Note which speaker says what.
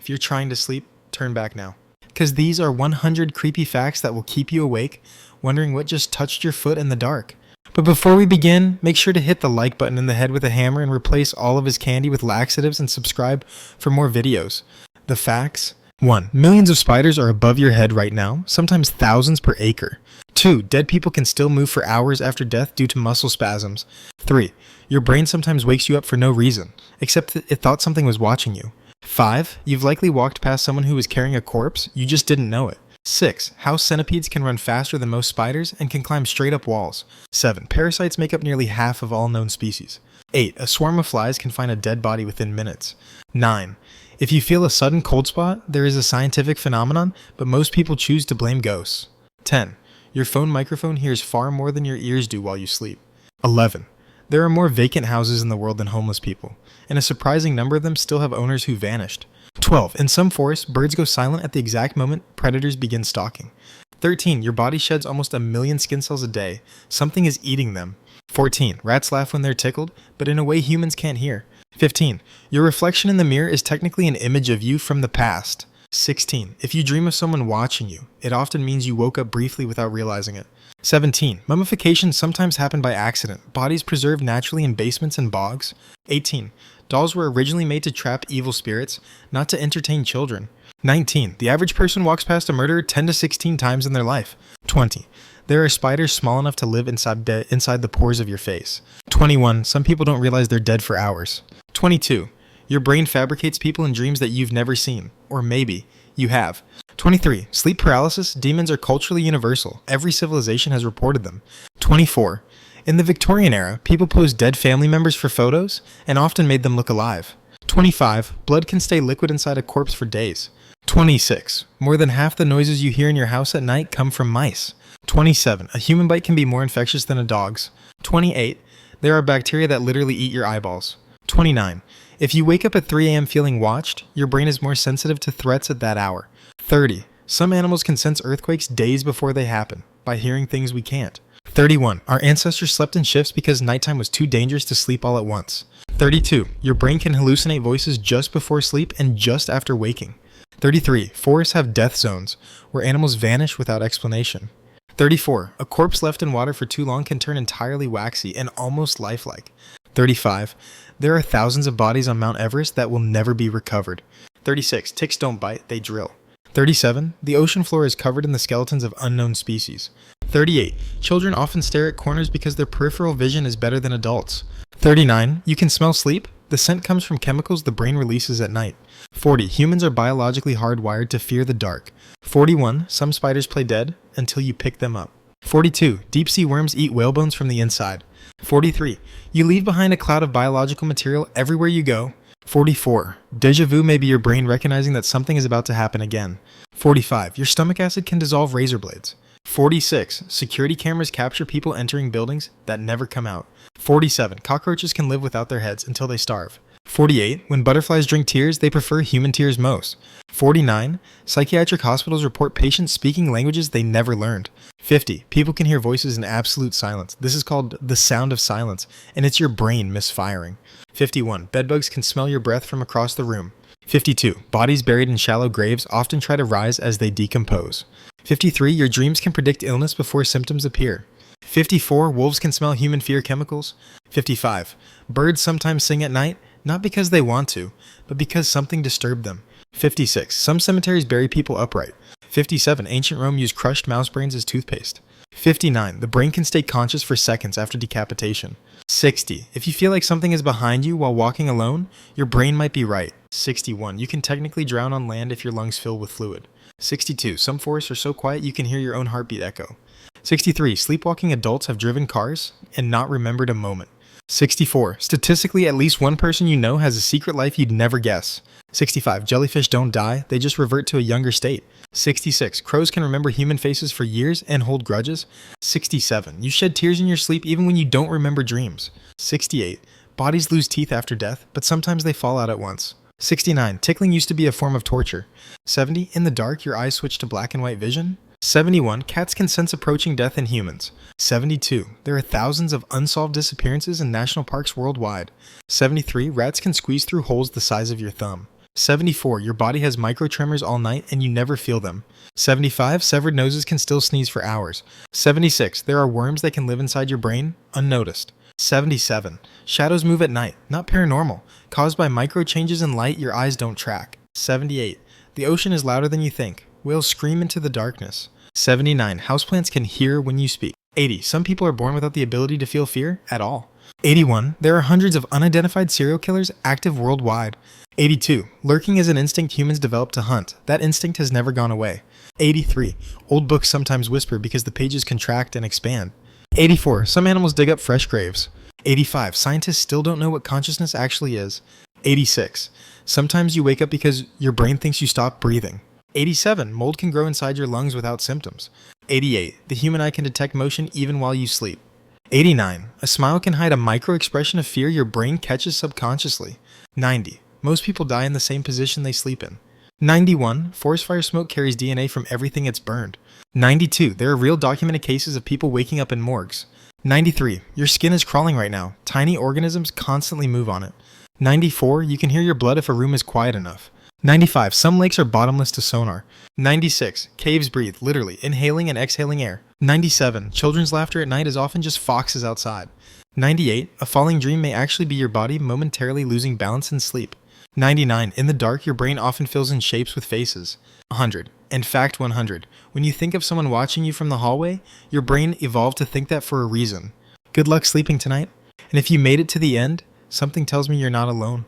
Speaker 1: If you're trying to sleep, turn back now. Because these are 100 creepy facts that will keep you awake, wondering what just touched your foot in the dark. But before we begin, make sure to hit the like button in the head with a hammer and replace all of his candy with laxatives and subscribe for more videos. The facts. 1. Millions of spiders are above your head right now, sometimes thousands per acre. 2. Dead people can still move for hours after death due to muscle spasms. 3. Your brain sometimes wakes you up for no reason, except that it thought something was watching you. 5. You've likely walked past someone who was carrying a corpse, you just didn't know it. 6. House centipedes can run faster than most spiders and can climb straight up walls. 7. Parasites make up nearly half of all known species. 8. A swarm of flies can find a dead body within minutes. 9. If you feel a sudden cold spot, there is a scientific phenomenon, but most people choose to blame ghosts. 10. Your phone microphone hears far more than your ears do while you sleep. 11. There are more vacant houses in the world than homeless people, and a surprising number of them still have owners who vanished. 12. In some forests, birds go silent at the exact moment predators begin stalking. 13. Your body sheds almost 1 million skin cells a day. Something is eating them. 14. Rats laugh when they're tickled, but in a way humans can't hear. 15. Your reflection in the mirror is technically an image of you from the past. 16. If you dream of someone watching you, it often means you woke up briefly without realizing it. 17. Mummification sometimes happened by accident. Bodies preserved naturally in basements and bogs. 18. Dolls were originally made to trap evil spirits, not to entertain children. 19. The average person walks past a murderer 10 to 16 times in their life. 20. There are spiders small enough to live inside the pores of your face. 21. Some people don't realize they're dead for hours. 22. Your brain fabricates people in dreams that you've never seen. Or maybe you have. 23. Sleep paralysis. Demons are culturally universal. Every civilization has reported them. 24. In the Victorian era, people posed dead family members for photos and often made them look alive. 25. Blood can stay liquid inside a corpse for days. 26. More than half the noises you hear in your house at night come from mice. 27. A human bite can be more infectious than a dog's. 28. There are bacteria that literally eat your eyeballs. 29. If you wake up at 3 a.m. feeling watched, your brain is more sensitive to threats at that hour. 30. Some animals can sense earthquakes days before they happen, by hearing things we can't. 31. Our ancestors slept in shifts because nighttime was too dangerous to sleep all at once. 32. Your brain can hallucinate voices just before sleep and just after waking. 33. Forests have death zones, where animals vanish without explanation. 34. A corpse left in water for too long can turn entirely waxy and almost lifelike. 35. There are thousands of bodies on Mount Everest that will never be recovered. 36. Ticks don't bite, they drill. 37. The ocean floor is covered in the skeletons of unknown species. 38. Children often stare at corners because their peripheral vision is better than adults. 39. You can smell sleep. The scent comes from chemicals the brain releases at night. 40. Humans are biologically hardwired to fear the dark. 41. Some spiders play dead until you pick them up. 42. Deep-sea worms eat whale bones from the inside. 43. You leave behind a cloud of biological material everywhere you go. 44. Deja vu may be your brain recognizing that something is about to happen again. 45. Your stomach acid can dissolve razor blades. 46. Security cameras capture people entering buildings that never come out. 47. Cockroaches can live without their heads until they starve. 48. When butterflies drink tears, they prefer human tears most. 49. Psychiatric hospitals report patients speaking languages they never learned. 50. People can hear voices in absolute silence. This is called the sound of silence, and it's your brain misfiring. 51. Bedbugs can smell your breath from across the room. 52. Bodies buried in shallow graves often try to rise as they decompose. 53. Your dreams can predict illness before symptoms appear. 54. Wolves can smell human fear chemicals. 55. Birds sometimes sing at night, not because they want to, but because something disturbed them. 56. Some cemeteries bury people upright. 57. Ancient Rome used crushed mouse brains as toothpaste. 59. The brain can stay conscious for seconds after decapitation. 60. If you feel like something is behind you while walking alone, your brain might be right. 61. You can technically drown on land if your lungs fill with fluid. 62. Some forests are so quiet you can hear your own heartbeat echo. 63. Sleepwalking adults have driven cars and not remembered a moment. 64. Statistically, at least one person you know has a secret life you'd never guess. 65. Jellyfish don't die, they just revert to a younger state. 66. Crows can remember human faces for years and hold grudges. 67. You shed tears in your sleep even when you don't remember dreams. 68. Bodies lose teeth after death, but sometimes they fall out at once. 69. Tickling used to be a form of torture. 70. In the dark, your eyes switch to black and white vision. 71. Cats can sense approaching death in humans. 72. There are thousands of unsolved disappearances in national parks worldwide. 73. Rats can squeeze through holes the size of your thumb. 74. Your body has microtremors all night and you never feel them. 75. Severed noses can still sneeze for hours. 76. There are worms that can live inside your brain, unnoticed. 77. Shadows move at night, not paranormal, caused by micro changes in light your eyes don't track. 78. The ocean is louder than you think. Whales scream into the darkness. 79. Houseplants can hear when you speak. 80. Some people are born without the ability to feel fear at all. 81. There are hundreds of unidentified serial killers active worldwide. 82. Lurking is an instinct humans developed to hunt. That instinct has never gone away. 83. Old books sometimes whisper because the pages contract and expand. 84. Some animals dig up fresh graves. 85. Scientists still don't know what consciousness actually is. 86. Sometimes you wake up because your brain thinks you stopped breathing. 87. Mold can grow inside your lungs without symptoms. 88. The human eye can detect motion even while you sleep. 89. A smile can hide a micro-expression of fear your brain catches subconsciously. 90. Most people die in the same position they sleep in. 91. Forest fire smoke carries DNA from everything it's burned. 92. There are real documented cases of people waking up in morgues. 93. Your skin is crawling right now. Tiny organisms constantly move on it. 94. You can hear your blood if a room is quiet enough. 95. Some lakes are bottomless to sonar. 96. Caves breathe, literally, inhaling and exhaling air. 97. Children's laughter at night is often just foxes outside. 98. A falling dream may actually be your body momentarily losing balance in sleep. 99. In the dark, your brain often fills in shapes with faces. 100. And fact 100. When you think of someone watching you from the hallway, your brain evolved to think that for a reason. Good luck sleeping tonight. And if you made it to the end, something tells me you're not alone.